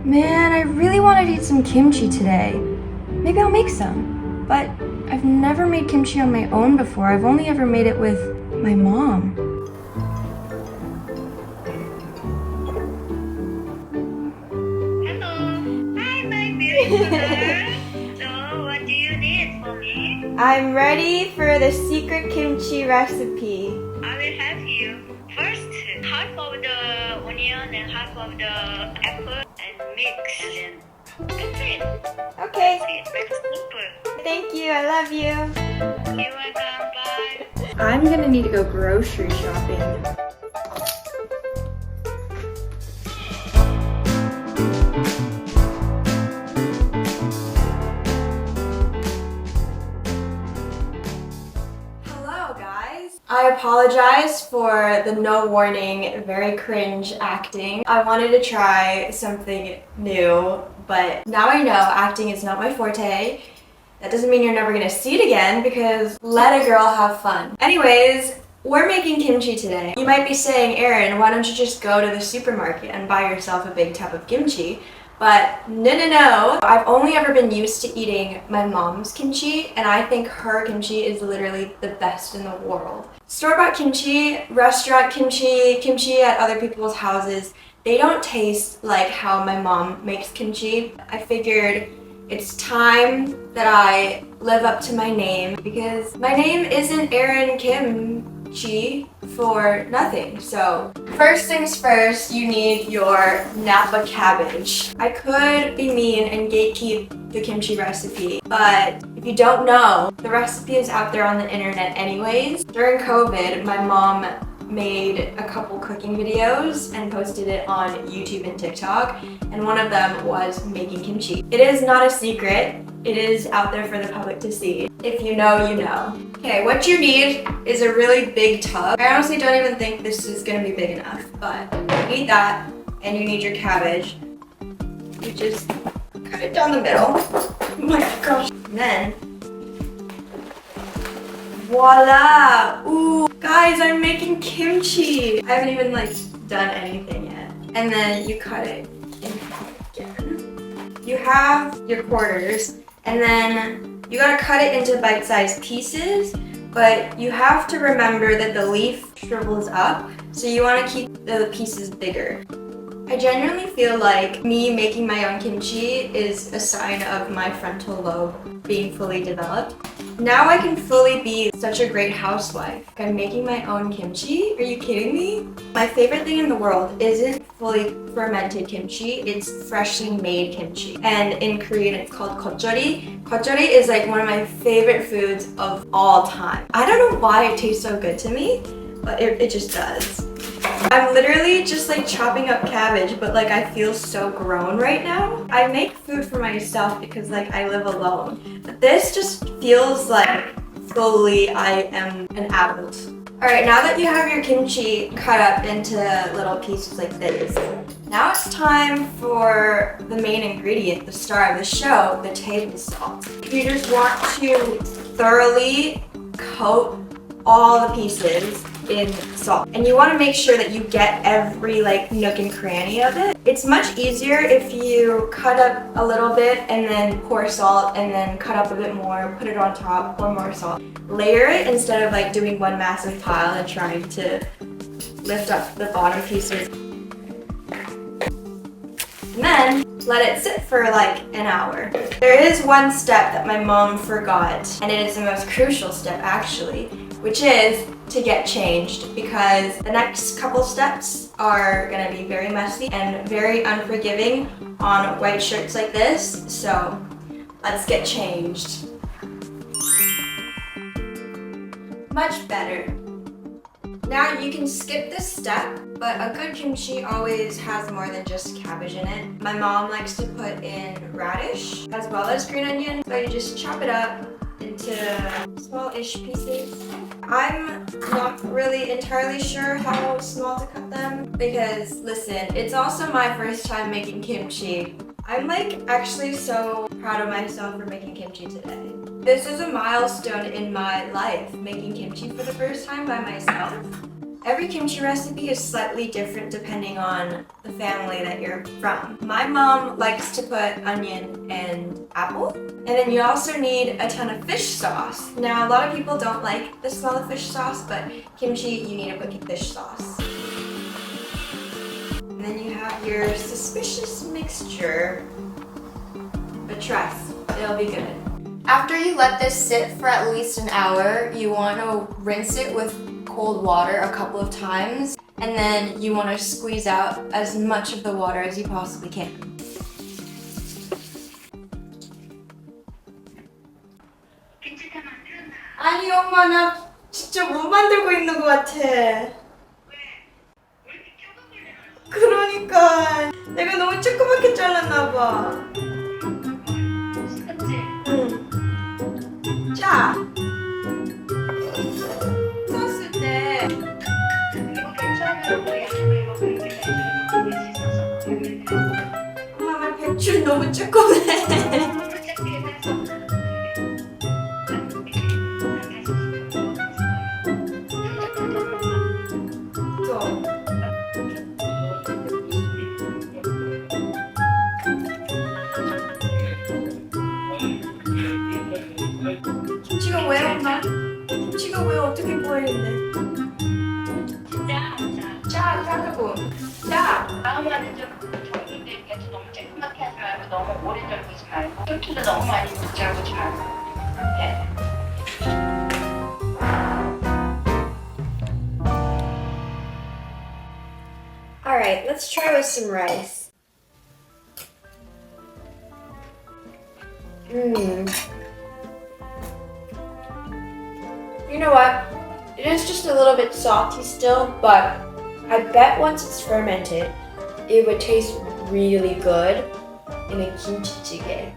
Man, I really wanted to eat some kimchi today. Maybe I'll make some. But I've never made kimchi on my own before. I've only ever made it with my mom. Hello. Hi, my beautiful. So, what do you need for me? I'm ready for the secret kimchi recipe. I will help you. First, half of the onion and half of the apple and mix. And that's it. Okay, It's very simple. thank you. I love you. You're welcome. Bye. I'm gonna need to go grocery shopping. Hello guys! I apologize for the no warning, very cringe acting. I wanted to try something new, but now I know acting is not my forte. That doesn't mean you're never gonna see it again because let a girl have fun. Anyways, we're making kimchi today. You might be saying, Erin, why don't you just go to the supermarket and buy yourself a big tub of kimchi? But no. I've only ever been used to eating my mom's kimchi, and I think her kimchi is literally the best in the world. Store-bought kimchi, restaurant kimchi, kimchi at other people's houses, they don't taste like how my mom makes kimchi. I figured it's time that I live up to my name because my name isn't Erin Kimchi for nothing. So first things first, you need your Napa cabbage. I could be mean and gatekeep the kimchi recipe, but if you don't know, the recipe is out there on the internet anyways. During COVID, my mom made a couple cooking videos and posted it on YouTube and TikTok, and one of them was making kimchi. It is not a secret. It is out there for the public to see. If you know, you know. Okay, what you need is a really big tub. I honestly don't even think this is gonna be big enough, but you need that, and you need your cabbage. You just cut it down the middle. Oh my gosh. And then voila! Ooh, guys, I'm making kimchi. I haven't even done anything yet. And then you cut it in half again. You have your quarters, and then you gotta cut it into bite-sized pieces, but you have to remember that the leaf shrivels up, so you wanna keep the pieces bigger. I genuinely feel like me making my own kimchi is a sign of my frontal lobe being fully developed. Now I can fully be such a great housewife. I'm making my own kimchi? Are you kidding me? My favorite thing in the world isn't fully fermented kimchi, it's freshly made kimchi. And in Korean it's called gochori. Gochori is one of my favorite foods of all time. I don't know why it tastes so good to me, but it just does. I'm literally just chopping up cabbage, but I feel so grown right now. I make food for myself because I live alone. But this just feels like fully I am an adult. Alright, now that you have your kimchi cut up into little pieces like this, now it's time for the main ingredient, the star of the show, the table salt. You just want to thoroughly coat all the pieces in salt, and you want to make sure that you get every nook and cranny of it. It's much easier if you cut up a little bit and then pour salt, and then cut up a bit more, put it on top, pour more salt. Layer it instead of doing one massive pile and trying to lift up the bottom pieces. And then let it sit for an hour. There is one step that my mom forgot, and it is the most crucial step actually, which is to get changed, because the next couple steps are gonna be very messy and very unforgiving on white shirts like this, so let's get changed. Much better. Now you can skip this step, but a good kimchi always has more than just cabbage in it. My mom likes to put in radish as well as green onion, so you just chop it up into small-ish pieces. I'm not really entirely sure how small to cut them because, listen, it's also my first time making kimchi. I'm actually so proud of myself for making kimchi today. This is a milestone in my life, making kimchi for the first time by myself. Every kimchi recipe is slightly different depending on the family that you're from. My mom likes to put onion and apple. And then you also need a ton of fish sauce. Now, a lot of people don't like the smell of fish sauce, but kimchi, you need to put fish sauce. And then you have your suspicious mixture. But trust, it'll be good. After you let this sit for at least an hour, you want to rinse it with cold water a couple of times, and then you want to squeeze out as much of the water as you possibly can. 김치 다 만들었나? 아니 엄마, 나 진짜 못 만들고 있는 것 같아. 왜? 왜 이렇게 좁아 걸려놨어? 그러니까 내가 너무 조그맣게 잘랐나 봐. 그치? 응. 자, 썼을 때 이거 괜찮아요. 우리 아침에 먹을 때 배추를 씻어서 먹으면 돼. 엄마 말 배추 너무 조그매. 너무 작게 해서 또. 김치가 왜 없나? 김치가 왜 어떻게 보이는데? 짜, 짜르고. 짜. 다음에는 좀 정리되니까 너무 쬐끄맣게 하지 말고 너무 오래 절구지 말고 소주도 너무 많이 절구지 말고 네. Alright, let's try with some rice. You know what? It is just a little bit salty still, but I bet once it's fermented, it would taste really good in a kimchi jjigae.